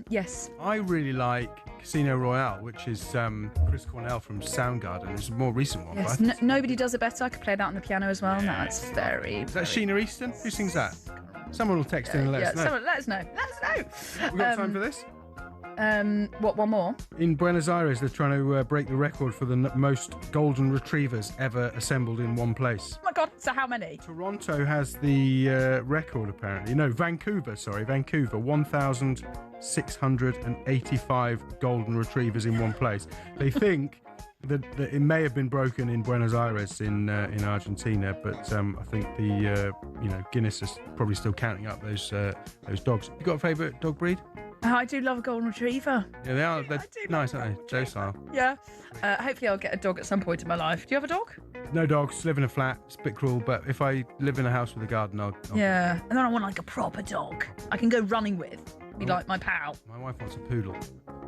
Yes. I really like Casino Royale, which is Chris Cornell from Soundgarden. It's a more recent one. Yes. But nobody does it better. I could play that on the piano as well. Yeah. That's very. Is that Sheena Easton? Who sings that? Someone will text in and let us know. Someone let us know. Let us know. We got time for this? What? One more? In Buenos Aires, they're trying to break the record for the most golden retrievers ever assembled in one place. Oh my God! So how many? Toronto has the record, apparently. No, Vancouver. 1,685 golden retrievers in one place. They think that it may have been broken in Buenos Aires in Argentina, but I think the Guinness is probably still counting up those dogs. You got a favourite dog breed? Oh, I do love a golden retriever. Yeah, they are. They're nice, aren't they? Docile. Yeah. Hopefully I'll get a dog at some point in my life. Do you have a dog? No dogs. Live in a flat. It's a bit cruel, but if I live in a house with a garden, I'll yeah. And then I want like a proper dog I can go running with. Be like my pal. My wife wants a poodle.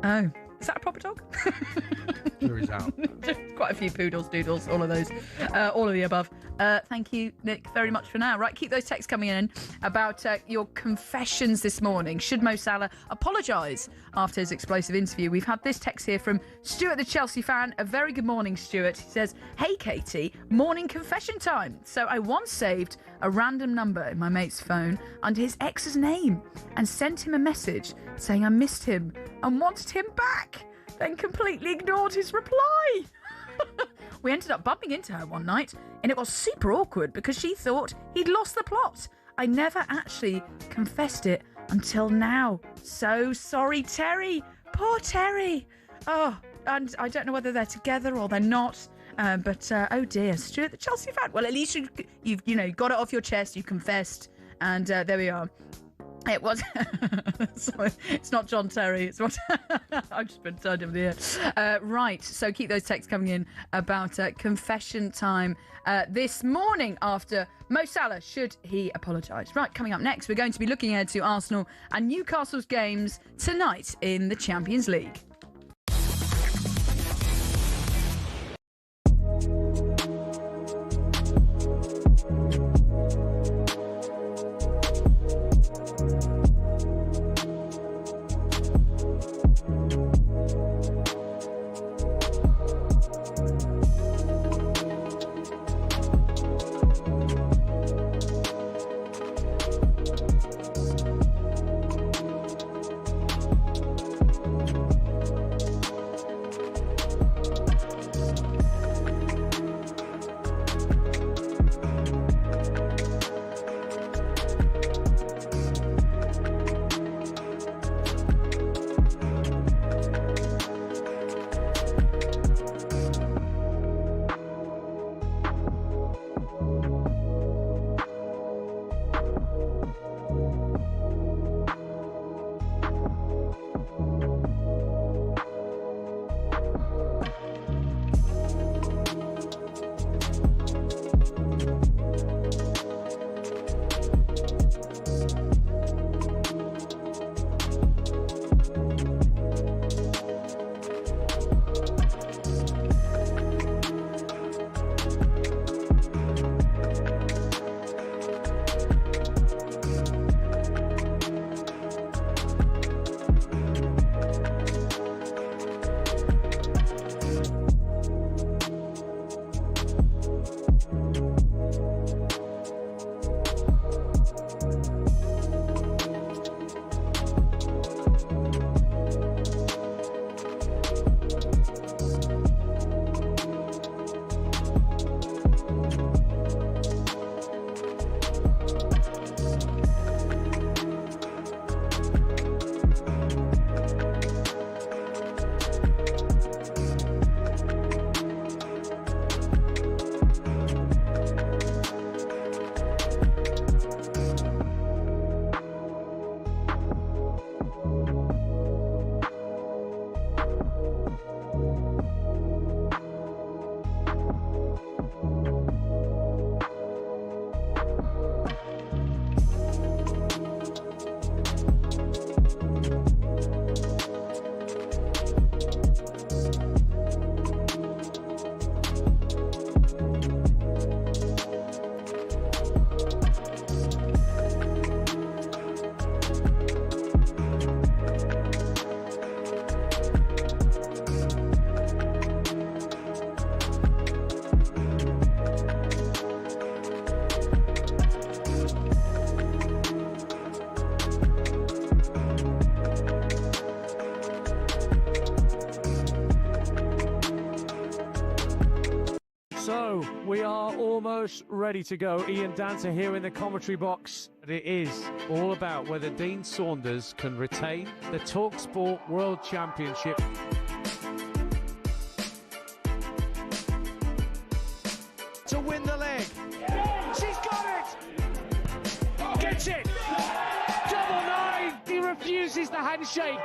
Oh. Is that a proper dog? Jury's out. Quite a few poodles, doodles, all of those. All of the above. Thank you, Nick, very much for now. Right, keep those texts coming in about your confessions this morning. Should Mo Salah apologise after his explosive interview? We've had this text here from Stuart, the Chelsea fan. A very good morning, Stuart. He says, "Hey, Katie, morning confession time. So I once saved a random number in my mate's phone under his ex's name and sent him a message saying I missed him and wanted him back, then completely ignored his reply. We ended up bumping into her one night and it was super awkward because she thought he'd lost the plot. I never actually confessed it until now. So sorry, Terry. Poor Terry. Oh, and I don't know whether they're together or they're not. But oh dear, Stuart, the Chelsea fan. Well, at least you've got it off your chest. You confessed, and there we are. It was. Sorry, it's not John Terry. It's what I've just been turned over the ear. Right. So keep those texts coming in about confession time this morning after Mo Salah. Should he apologise? Right. Coming up next, we're going to be looking ahead to Arsenal and Newcastle's games tonight in the Champions League. almost ready to go. Ian Danter here in the commentary box. But it is all about whether Dean Saunders can retain the talkSPORT World Championship. To win the leg. She's got it! Gets it! Double 9! He refuses the handshake.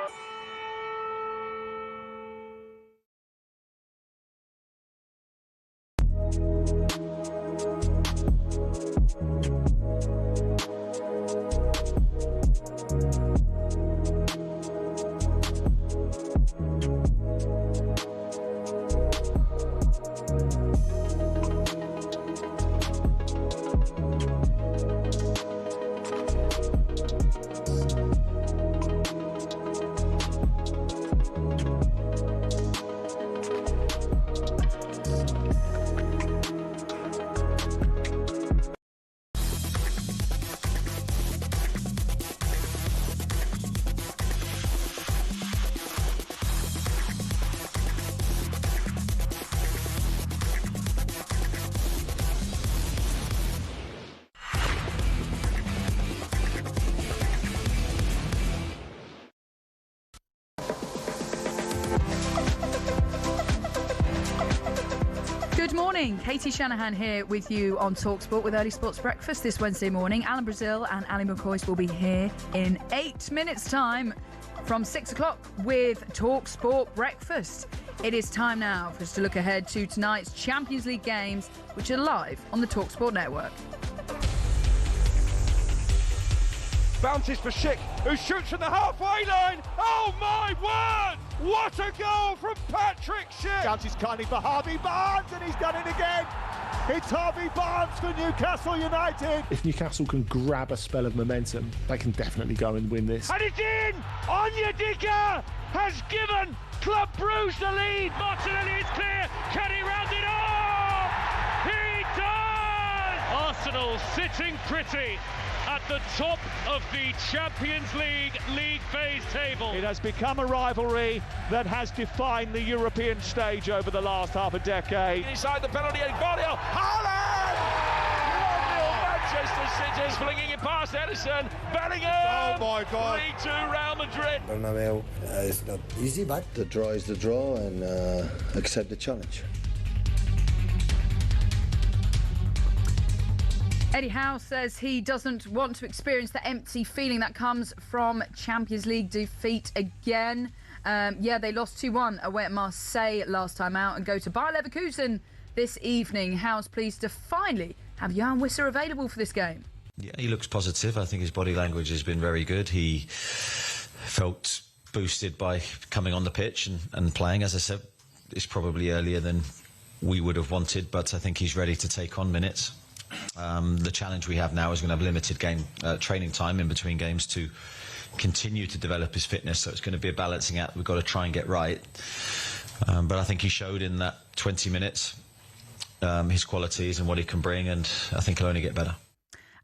Good morning, Katie Shanahan here with you on talkSPORT with Early Sports Breakfast this Wednesday morning. Alan Brazil and Ali McCoy will be here in 8 minutes' time from 6 o'clock with talkSPORT Breakfast. It is time now for us to look ahead to tonight's Champions League games, which are live on the talkSPORT network. Bounces for Schick, who shoots from the halfway line. Oh my word! What a goal from Patrick Schick! Bounces kindly for Harvey Barnes, and he's done it again. It's Harvey Barnes for Newcastle United. If Newcastle can grab a spell of momentum, they can definitely go and win this. And it's in! Onyedika has given Club Brugge the lead. Martinelli is clear. Can he round it off? He does! Arsenal sitting pretty at the top of the Champions League phase table. It has become a rivalry that has defined the European stage over the last half a decade. Inside the penalty area, Guardiola, Haaland! 1-0 Manchester City, flinging it past Edison, Bellingham! Oh my God! 3-2 Real Madrid. Bernabeu is not easy, but the draw is the draw, and accept the challenge. Eddie Howe says he doesn't want to experience the empty feeling that comes from Champions League defeat again. They lost 2-1 away at Marseille last time out and go to Bayer Leverkusen this evening. Howe's pleased to finally have Jan Wisser available for this game. Yeah, he looks positive. I think his body language has been very good. He felt boosted by coming on the pitch and playing. As I said, it's probably earlier than we would have wanted, but I think he's ready to take on minutes. The challenge we have now is going to have limited training time in between games to continue to develop his fitness, so it's going to be a balancing act we've got to try and get right. But I think he showed in that 20 minutes his qualities and what he can bring, and I think he'll only get better.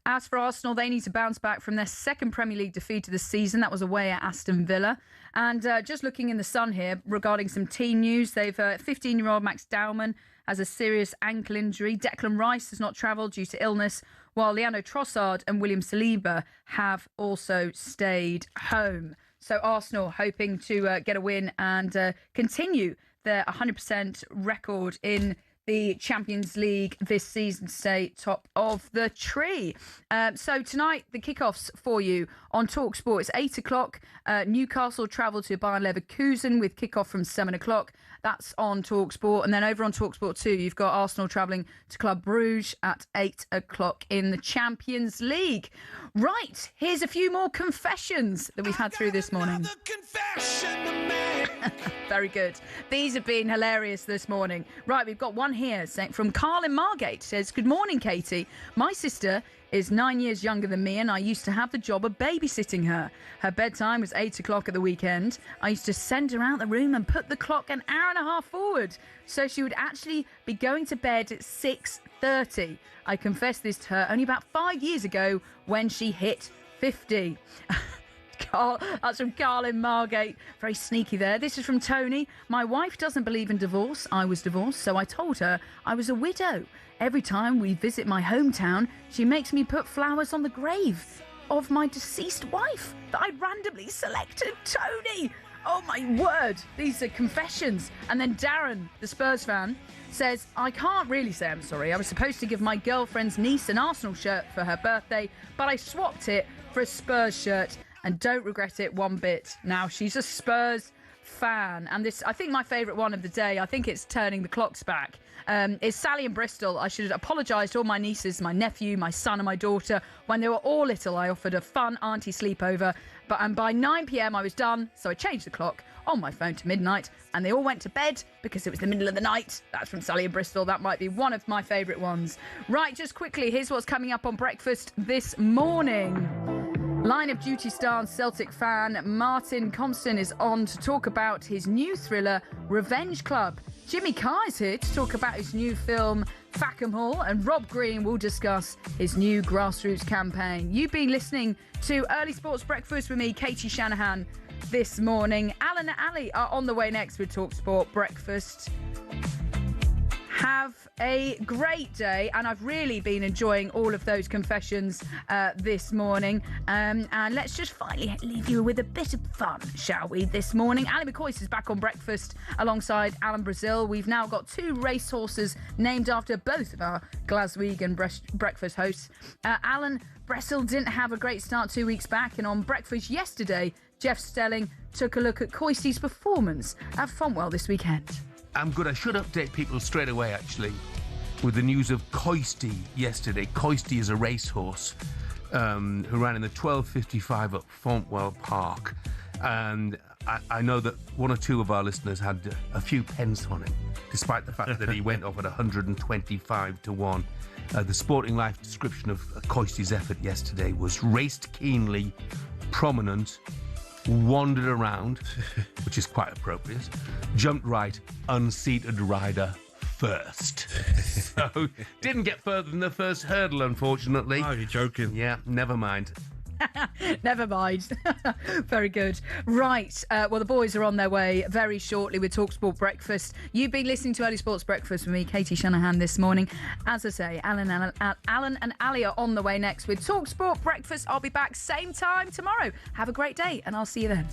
As for Arsenal, they need to bounce back from their second Premier League defeat of the season. That was away at Aston Villa. And just looking in the sun here regarding some team news, they've 15-year-old Max Dowman has a serious ankle injury. Declan Rice has not travelled due to illness, while Leandro Trossard and William Saliba have also stayed home. So Arsenal hoping to get a win and continue their 100% record in the Champions League this season, stay top of the tree. So tonight, the kickoffs for you on talkSPORT. It's 8 o'clock. Newcastle travel to Bayer Leverkusen with kickoff from 7 o'clock. That's on talkSPORT. And then over on talkSPORT 2, you've got Arsenal travelling to Club Brugge at 8 o'clock in the Champions League. Right, here's a few more confessions that we've had through this morning. Very good. These have been hilarious this morning. Right, we've got one here from Carl in Margate. Says, good morning, Katie. My sister is 9 years younger than me, and I used to have the job of babysitting her. Her bedtime was 8 o'clock at the weekend. I used to send her out the room and put the clock an hour and a half forward, so she would actually be going to bed at 6:30. I confessed this to her only about 5 years ago when she hit 50. Carl. That's from Carl in Margate. Very sneaky there. This is from Tony. My wife doesn't believe in divorce. I was divorced, so I told her I was a widow. Every time we visit my hometown, she makes me put flowers on the grave of my deceased wife that I randomly selected. Tony! Oh my word, these are confessions. And then Darren, the Spurs fan, says, I can't really say I'm sorry. I was supposed to give my girlfriend's niece an Arsenal shirt for her birthday, but I swapped it for a Spurs shirt and don't regret it one bit. Now, she's a Spurs fan. And this, I think my favourite one of the day, I think it's turning the clocks back, is Sally in Bristol. I should apologise to all my nieces, my nephew, my son and my daughter. When they were all little, I offered a fun auntie sleepover, and by 9 p.m. I was done, so I changed the clock on my phone to midnight, and they all went to bed because it was the middle of the night. That's from Sally in Bristol. That might be one of my favourite ones. Right, just quickly, here's what's coming up on breakfast this morning. Line of Duty star and Celtic fan Martin Compston is on to talk about his new thriller, Revenge Club. Jimmy Carr is here to talk about his new film, Fackham Hall, and Rob Green will discuss his new grassroots campaign. You've been listening to Early Sports Breakfast with me, Katie Shanahan, this morning. Alan and Ali are on the way next with talkSPORT Breakfast. Have a great day, and I've really been enjoying all of those confessions this morning. And let's just finally leave you with a bit of fun, shall we, this morning? Ali McCoy is back on breakfast alongside Alan Brazil. We've now got 2 racehorses named after both of our Glaswegian breakfast hosts. Alan Brazil didn't have a great start 2 weeks back, and on breakfast yesterday, Jeff Stelling took a look at Coisty's performance at Fontwell this weekend. I'm good. I should update people straight away, actually, with the news of Coisty yesterday. Coisty is a racehorse who ran in the 12:55 at Fontwell Park. And I know that 1 or 2 of our listeners had a few pence on him, despite the fact that he went off at 125 to 1. The Sporting Life description of Coisty's effort yesterday was raced keenly, prominent, wandered around, which is quite appropriate, jumped right, unseated rider first. So, didn't get further than the first hurdle, unfortunately. Oh, you're joking. Yeah, never mind. Never mind. Very good. Right. Well, the boys are on their way very shortly with talkSPORT Breakfast. You've been listening to Early Sports Breakfast with me, Katie Shanahan, this morning. As I say, Alan and Ali are on the way next with talkSPORT Breakfast. I'll be back same time tomorrow. Have a great day, and I'll see you then.